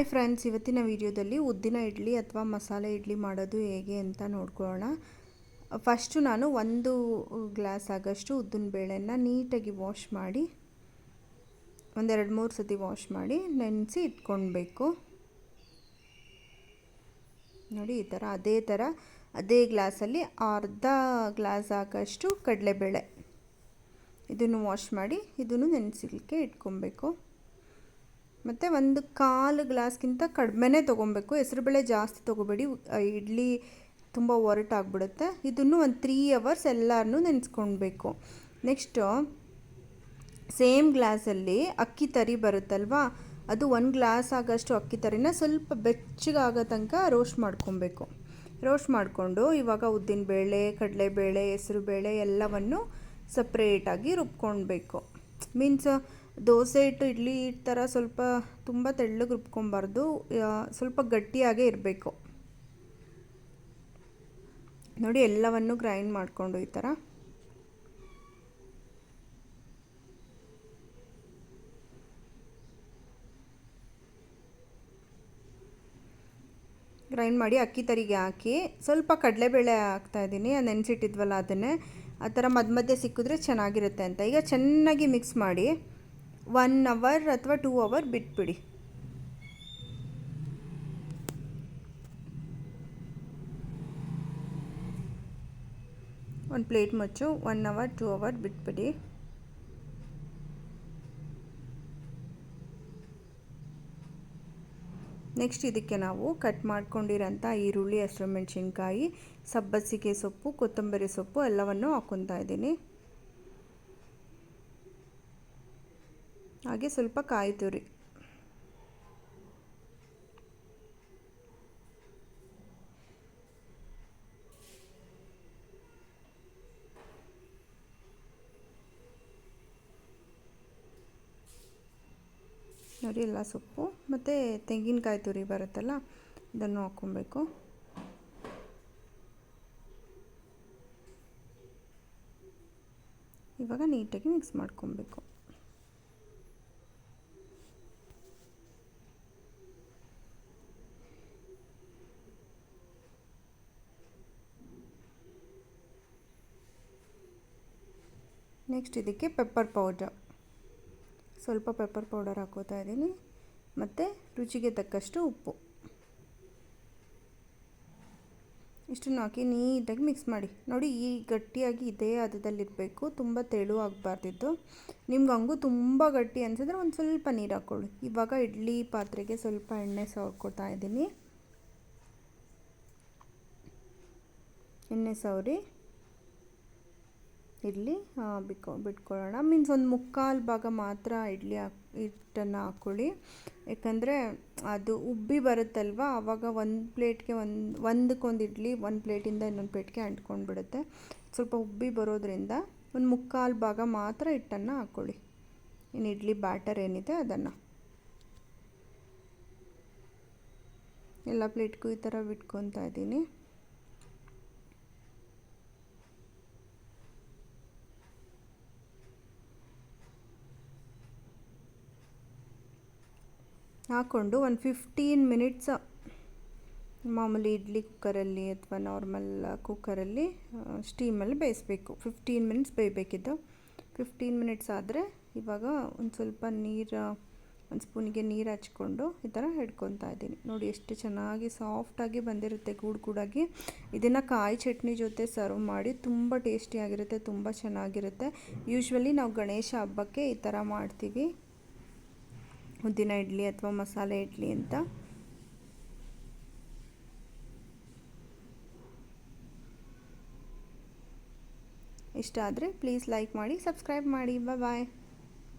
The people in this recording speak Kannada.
ಹಾಯ್ ಫ್ರೆಂಡ್ಸ್, ಇವತ್ತಿನ ವಿಡಿಯೋದಲ್ಲಿ ಉದ್ದಿನ ಇಡ್ಲಿ ಅಥವಾ ಮಸಾಲೆ ಇಡ್ಲಿ ಮಾಡೋದು ಹೇಗೆ ಅಂತ ನೋಡ್ಕೊಳ್ಳೋಣ. ಫಸ್ಟು ನಾನು 1 ಗ್ಲಾಸ್ ಆಗಷ್ಟು ಉದ್ದಿನ ಬೇಳೆನ ನೀಟಾಗಿ ವಾಶ್ ಮಾಡಿ ಒಂದು 2-3 ಸತಿ ವಾಶ್ ಮಾಡಿ ನೆನೆಸಿ ಇಟ್ಕೊಳ್ಬೇಕು. ನೋಡಿ, ಈ ಥರ ಅದೇ ಗ್ಲಾಸಲ್ಲಿ ಅರ್ಧ ಗ್ಲಾಸ್ ಆಗಷ್ಟು ಕಡಲೆಬೇಳೆ ಇದನ್ನು ವಾಶ್ ಮಾಡಿ ಇದನ್ನು ನೆನೆಸಲಿಕ್ಕೆ ಇಟ್ಕೊಬೇಕು. ಮತ್ತು 1/4 ಗ್ಲಾಸ್ಗಿಂತ ಕಡಿಮೆನೇ ತೊಗೊಬೇಕು. ಹೆಸರುಬೇಳೆ ಜಾಸ್ತಿ ತೊಗೋಬೇಡಿ, ಇಡ್ಲಿ ತುಂಬ ಒರಟಾಗ್ಬಿಡುತ್ತೆ. ಇದನ್ನು ಒಂದು 3 ಅವರ್ಸ್ ಎಲ್ಲನೂ ನೆನೆಸ್ಕೊಳ್ಬೇಕು. ನೆಕ್ಸ್ಟು ಸೇಮ್ ಗ್ಲಾಸಲ್ಲಿ ಅಕ್ಕಿ ತರಿ ಬರುತ್ತಲ್ವ, ಅದು 1 ಗ್ಲಾಸ್ ಆಗಷ್ಟು ಅಕ್ಕಿ ತರಿನ ಸ್ವಲ್ಪ ಬೆಚ್ಚಗಾಗೋ ತನಕ ರೋಸ್ಟ್ ಮಾಡ್ಕೊಬೇಕು. ರೋಸ್ಟ್ ಮಾಡಿಕೊಂಡು ಇವಾಗ ಉದ್ದಿನಬೇಳೆ, ಕಡಲೆಬೇಳೆ, ಹೆಸರುಬೇಳೆ ಎಲ್ಲವನ್ನು ಸಪ್ರೇಟಾಗಿ ರುಬ್ಕೊಳ್ಬೇಕು. ಮೀನ್ಸ್ ದೋಸೆ ಹಿಟ್ಟು, ಇಡ್ಲಿ ಹಿಟ್ಟು ಥರ ಸ್ವಲ್ಪ ತುಂಬ ತೆಳ್ಳಗೆ ರುಬ್ಕೊಬಾರ್ದು, ಸ್ವಲ್ಪ ಗಟ್ಟಿಯಾಗೇ ಇರಬೇಕು. ನೋಡಿ, ಎಲ್ಲವನ್ನು ಗ್ರೈಂಡ್ ಮಾಡಿಕೊಂಡು ಈ ಥರ ಗ್ರೈಂಡ್ ಮಾಡಿ ಅಕ್ಕಿ ತರಿಗೆ ಹಾಕಿ ಸ್ವಲ್ಪ ಕಡಲೆಬೇಳೆ ಹಾಕ್ತಾಯಿದ್ದೀನಿ, ನೆನೆಸಿಟ್ಟಿದ್ವಲ್ಲ ಅದನ್ನೇ. ಆ ಥರ ಮಧ್ಯೆ ಸಿಕ್ಕಿದ್ರೆ ಚೆನ್ನಾಗಿರುತ್ತೆ ಅಂತ. ಈಗ ಚೆನ್ನಾಗಿ ಮಿಕ್ಸ್ ಮಾಡಿ 1 ಅವರ್ ಅಥವಾ 2 ಅವರ್ ಬಿಟ್ಬಿಡಿ. ಒಂದು ಪ್ಲೇಟ್ ಮುಚ್ಚು, 1 ಅವರ್ 2 ಅವರ್ ಬಿಟ್ಬಿಡಿ. ನೆಕ್ಸ್ಟ್ ಇದಕ್ಕೆ ನಾವು ಕಟ್ ಮಾಡ್ಕೊಂಡಿರೋಂಥ ಈರುಳ್ಳಿ, ಹಸಿಮೆಣಸಿನ್ಕಾಯಿ, ಸಬ್ಬಸಿಗೆ ಸೊಪ್ಪು, ಕೊತ್ತಂಬರಿ ಸೊಪ್ಪು ಎಲ್ಲವನ್ನು ಹಾಕ್ಕೊತಾ ಇದ್ದೀನಿ. ಹಾಗೆ ಸ್ವಲ್ಪ ಕಾಯಿ ತುರಿ. ನೋಡಿ, ಎಲ್ಲ ಸೊಪ್ಪು ಮತ್ತು ತೆಂಗಿನಕಾಯಿ ತುರಿ ಬರುತ್ತಲ್ಲ, ಇದನ್ನು ಹಾಕ್ಕೊಬೇಕು. ಇವಾಗ ನೀಟಾಗಿ ಮಿಕ್ಸ್ ಮಾಡ್ಕೊಬೇಕು. ನೆಕ್ಸ್ಟ್ ಇದಕ್ಕೆ ಪೆಪ್ಪರ್ ಪೌಡರ್, ಸ್ವಲ್ಪ ಪೆಪ್ಪರ್ ಪೌಡರ್ ಹಾಕೋತಾ ಇದ್ದೀನಿ. ಮತ್ತು ರುಚಿಗೆ ತಕ್ಕಷ್ಟು ಉಪ್ಪು. ಇಷ್ಟನ್ನು ಹಾಕಿ ನೀಟಾಗಿ ಮಿಕ್ಸ್ ಮಾಡಿ. ನೋಡಿ, ಈ ಗಟ್ಟಿಯಾಗಿ ಇದೇ ಹದದಲ್ಲಿರಬೇಕು, ತುಂಬ ತೆಳು ಆಗಬಾರ್ದಿದ್ದು. ನಿಮ್ಗೆ ಹಂಗೂ ತುಂಬ ಗಟ್ಟಿ ಅನಿಸಿದ್ರೆ ಒಂದು ಸ್ವಲ್ಪ ನೀರು ಹಾಕ್ಕೊಳ್ಳಿ. ಇವಾಗ ಇಡ್ಲಿ ಪಾತ್ರೆಗೆ ಸ್ವಲ್ಪ ಎಣ್ಣೆ ಸವರ್ಕೊತಾ ಇದ್ದೀನಿ. ಎಣ್ಣೆ ಸವರಿ ಇಡ್ಲಿ ಬಿಟ್ಕೊಳ್ಳೋಣ. ಮೀನ್ಸ್ ಒಂದು 3/4 ಭಾಗ ಮಾತ್ರ ಇಡ್ಲಿ ಹಿಟ್ಟನ್ನು ಹಾಕ್ಕೊಳ್ಳಿ. ಯಾಕಂದರೆ ಅದು ಉಬ್ಬಿ ಬರುತ್ತಲ್ವ, ಆವಾಗ ಒಂದು ಪ್ಲೇಟ್ಗೆ ಒಂದಕ್ಕೊಂದು ಇಡ್ಲಿ ಒಂದು ಪ್ಲೇಟಿಂದ ಇನ್ನೊಂದು ಪ್ಲೇಟ್ಗೆ ಅಂಟ್ಕೊಂಡು ಬಿಡುತ್ತೆ. ಸ್ವಲ್ಪ ಉಬ್ಬಿ ಬರೋದ್ರಿಂದ ಒಂದು 3/4 ಭಾಗ ಮಾತ್ರ ಹಿಟ್ಟನ್ನು ಹಾಕ್ಕೊಳ್ಳಿ. ಇನ್ನು ಇಡ್ಲಿ ಬ್ಯಾಟರ್ ಏನಿದೆ ಅದನ್ನು ಎಲ್ಲ ಪ್ಲೇಟ್ಗೂ ಈ ಥರ ಬಿಟ್ಕೊತಾ ಇದ್ದೀನಿ. ಹಾಕ್ಕೊಂಡು ಒಂದು 15 ಮಿನಿಟ್ಸ್ ಮಾಮೂಲಿ ಇಡ್ಲಿ ಕುಕ್ಕರಲ್ಲಿ ಅಥವಾ ನಾರ್ಮಲ್ ಕುಕ್ಕರಲ್ಲಿ ಸ್ಟೀಮಲ್ಲಿ ಬೇಯಿಸಬೇಕು. 15 ಮಿನಿಟ್ಸ್ ಬೇಯಬೇಕಿದ್ದು. 15 ಮಿನಿಟ್ಸ್ ಆದರೆ ಇವಾಗ ಒಂದು ಸ್ವಲ್ಪ ಒಂದು ಸ್ಪೂನಿಗೆ ನೀರು ಹಚ್ಕೊಂಡು ಈ ಥರ ಹಿಡ್ಕೊತಾ ಇದ್ದೀನಿ. ನೋಡಿ, ಎಷ್ಟು ಚೆನ್ನಾಗಿ ಸಾಫ್ಟಾಗಿ ಬಂದಿರುತ್ತೆ, ಗೂಡಾಗಿ. ಇದನ್ನು ಕಾಯಿ ಚಟ್ನಿ ಜೊತೆ ಸರ್ವ್ ಮಾಡಿ ತುಂಬ ಟೇಸ್ಟಿಯಾಗಿರುತ್ತೆ, ತುಂಬ ಚೆನ್ನಾಗಿರುತ್ತೆ. ಯೂಶ್ವಲಿ ನಾವು ಗಣೇಶ ಹಬ್ಬಕ್ಕೆ ಈ ಥರ ಮಾಡ್ತೀವಿ, ಉದ್ದಿನ ಇಡ್ಲಿ ಅಥವಾ ಮಸಾಲೆ ಇಡ್ಲಿ ಅಂತ. ಇಷ್ಟ ಆದರೆ ಪ್ಲೀಸ್ ಲೈಕ್ ಮಾಡಿ, ಸಬ್ಸ್ಕ್ರೈಬ್ ಮಾಡಿ. ಬಾಯ್.